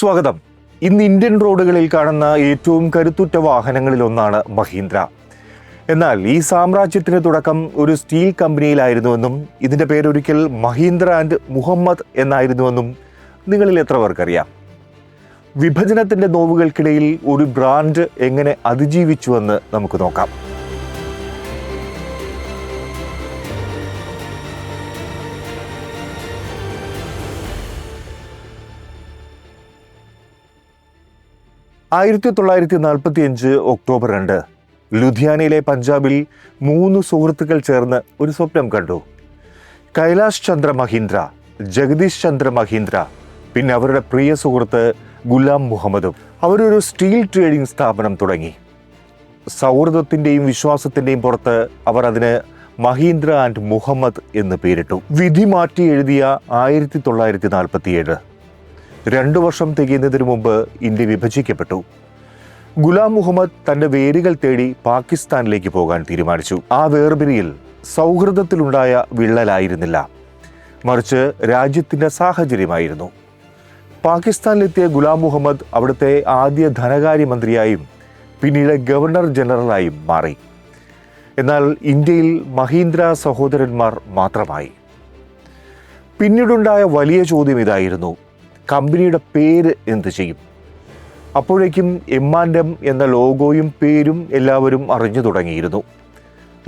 സ്വാഗതം. ഇന്ന് ഇന്ത്യൻ റോഡുകളിൽ കാണുന്ന ഏറ്റവും കരുത്തുറ്റ വാഹനങ്ങളിലൊന്നാണ് മഹീന്ദ്ര. എന്നാൽ ഈ സാമ്രാജ്യത്തിന് തുടക്കം ഒരു സ്റ്റീൽ കമ്പനിയിലായിരുന്നുവെന്നും ഇതിൻ്റെ പേരൊരിക്കൽ മഹീന്ദ്ര ആൻഡ് മുഹമ്മദ് എന്നായിരുന്നുവെന്നും നിങ്ങളിൽ എത്ര പേർക്കറിയാം? വിഭജനത്തിൻ്റെ നോവുകൾക്കിടയിൽ ഒരു ബ്രാൻഡ് എങ്ങനെ അതിജീവിച്ചുവെന്ന് നമുക്ക് നോക്കാം. ഒക്ടോബർ 2 ലുധിയാനയിലെ പഞ്ചാബിൽ 3 സുഹൃത്തുക്കൾ ചേർന്ന് ഒരു സ്വപ്നം കണ്ടു. കൈലാഷ് ചന്ദ്ര മഹീന്ദ്ര, ജഗദീഷ് ചന്ദ്ര മഹീന്ദ്ര, പിന്നെ അവരുടെ പ്രിയ സുഹൃത്ത് ഗുലാം മുഹമ്മദും. അവരൊരു സ്റ്റീൽ ട്രേഡിംഗ് സ്ഥാപനം തുടങ്ങി. സൗഹൃദത്തിൻ്റെയും വിശ്വാസത്തിൻ്റെയും പുറത്ത് അവർ അതിന് മഹീന്ദ്ര ആൻഡ് മുഹമ്മദ് എന്ന് പേരിട്ടു. വിധി മാറ്റി എഴുതിയ 1947. 2 വർഷം തികയുന്നതിന് മുമ്പ് ഇന്ത്യ വിഭജിക്കപ്പെട്ടു. ഗുലാം മുഹമ്മദ് തൻ്റെ വേരുകൾ തേടി പാകിസ്ഥാനിലേക്ക് പോകാൻ തീരുമാനിച്ചു. ആ വേർപിരിയിൽ സൗഹൃദത്തിലുണ്ടായ വിള്ളലായിരുന്നില്ല, മറിച്ച് രാജ്യത്തിൻ്റെ സാഹചര്യമായിരുന്നു. പാകിസ്ഥാനിലെത്തിയ ഗുലാം മുഹമ്മദ് അവിടുത്തെ ആദ്യ ധനകാര്യമന്ത്രിയായും പിന്നീട് ഗവർണർ ജനറലായും മാറി. എന്നാൽ ഇന്ത്യയിൽ മഹീന്ദ്ര സഹോദരന്മാർ മാത്രമായി. പിന്നീടുണ്ടായ വലിയ ചോദ്യം ഇതായിരുന്നു: കമ്പനിയുടെ പേര് എന്ത് ചെയ്യും? അപ്പോഴേക്കും M&M എന്ന ലോഗോയും പേരും എല്ലാവരും അറിഞ്ഞു തുടങ്ങിയിരുന്നു.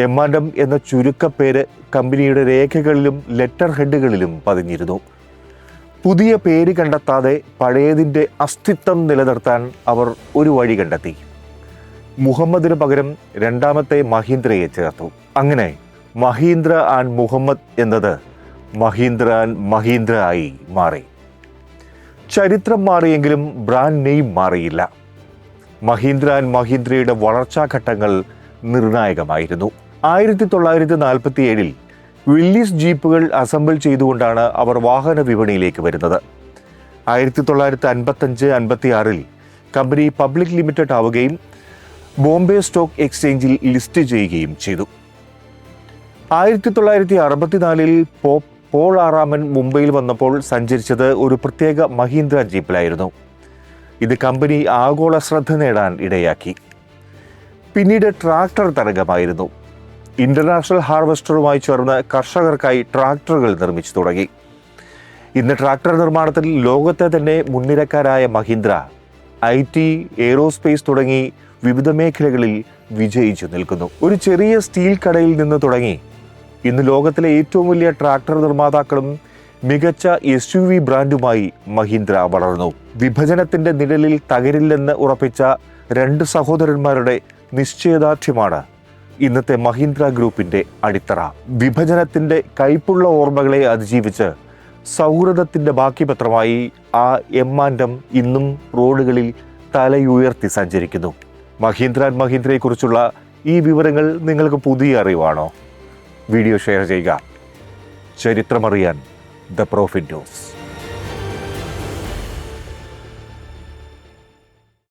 M&M എന്ന ചുരുക്കപ്പേര് കമ്പനിയുടെ രേഖകളിലും ലെറ്റർ ഹെഡുകളിലും പതിഞ്ഞിരുന്നു. പുതിയ പേര് കണ്ടെത്താതെ പഴയതിൻ്റെ അസ്തിത്വം നിലനിർത്താൻ അവർ ഒരു വഴി കണ്ടെത്തി. മുഹമ്മദിന് പകരം രണ്ടാമത്തെ മഹീന്ദ്രയെ ചേർത്തു. അങ്ങനെ മഹീന്ദ്ര ആൻഡ് മുഹമ്മദ് എന്നത് മഹീന്ദ്ര ആൻഡ് മഹീന്ദ്ര ആയി മാറി. ചരിത്രം മാറിയെങ്കിലും ബ്രാൻഡ് നെയിം മാറിയില്ല. മഹീന്ദ്ര ആൻഡ് മഹീന്ദ്രയുടെ വളർച്ചാഘട്ടങ്ങൾ നിർണായകമായിരുന്നു. 1947 വില്ലീസ് ജീപ്പുകൾ അസംബിൾ ചെയ്തുകൊണ്ടാണ് അവർ വാഹന വിപണിയിലേക്ക് വരുന്നത്. 1955-56 കമ്പനി പബ്ലിക് ലിമിറ്റഡ് ആവുകയും ബോംബെ സ്റ്റോക്ക് എക്സ്ചേഞ്ചിൽ ലിസ്റ്റ് ചെയ്യുകയും ചെയ്തു. 1964 പോൾ ആറാമൻ മുംബൈയിൽ വന്നപ്പോൾ സഞ്ചരിച്ചത് ഒരു പ്രത്യേക മഹീന്ദ്ര ജീപ്പിലായിരുന്നു. ഇത് കമ്പനി ആഗോള ശ്രദ്ധ നേടാൻ ഇടയാക്കി. പിന്നീട് ട്രാക്ടർ തരംഗമായിരുന്നു. ഇന്റർനാഷണൽ ഹാർവസ്റ്ററുമായി ചേർന്ന് കർഷകർക്കായി ട്രാക്ടറുകൾ നിർമ്മിച്ചു തുടങ്ങി. ഇന്ന് ട്രാക്ടർ നിർമ്മാണത്തിൽ ലോകത്തെ തന്നെ മുൻനിരക്കാരായ മഹീന്ദ്ര IT, എയ്റോസ്പേസ് തുടങ്ങി വിവിധ മേഖലകളിൽ വിജയിച്ചു നിൽക്കുന്നു. ഒരു ചെറിയ സ്റ്റീൽ കടയിൽ നിന്ന് തുടങ്ങി ഇന്ന് ലോകത്തിലെ ഏറ്റവും വലിയ ട്രാക്ടർ നിർമ്മാതാക്കളും മികച്ച SUV ബ്രാൻഡുമായി മഹീന്ദ്ര വളർന്നു. വിഭജനത്തിന്റെ നിഴലിൽ തകരില്ലെന്ന് ഉറപ്പിച്ച 2 സഹോദരന്മാരുടെ നിശ്ചയദാർഢ്യമാണ് ഇന്നത്തെ മഹീന്ദ്ര ഗ്രൂപ്പിന്റെ അടിത്തറ. വിഭജനത്തിന്റെ കൈപ്പുള്ള ഓർമ്മകളെ അതിജീവിച്ച് സൗഹൃദത്തിന്റെ ബാക്കിപത്രമായി ആ M&M ഇന്നും റോഡുകളിൽ തലയുയർത്തി സഞ്ചരിക്കുന്നു. മഹീന്ദ്ര ആൻഡ് മഹീന്ദ്രയെക്കുറിച്ചുള്ള ഈ വിവരങ്ങൾ നിങ്ങൾക്ക് പുതിയ അറിവാണോ? വീഡിയോ ഷെയർ ചെയ്യുക. ചരിത്രമറിയാൻ ദ പ്രോഫിറ്റ് ന്യൂസ്.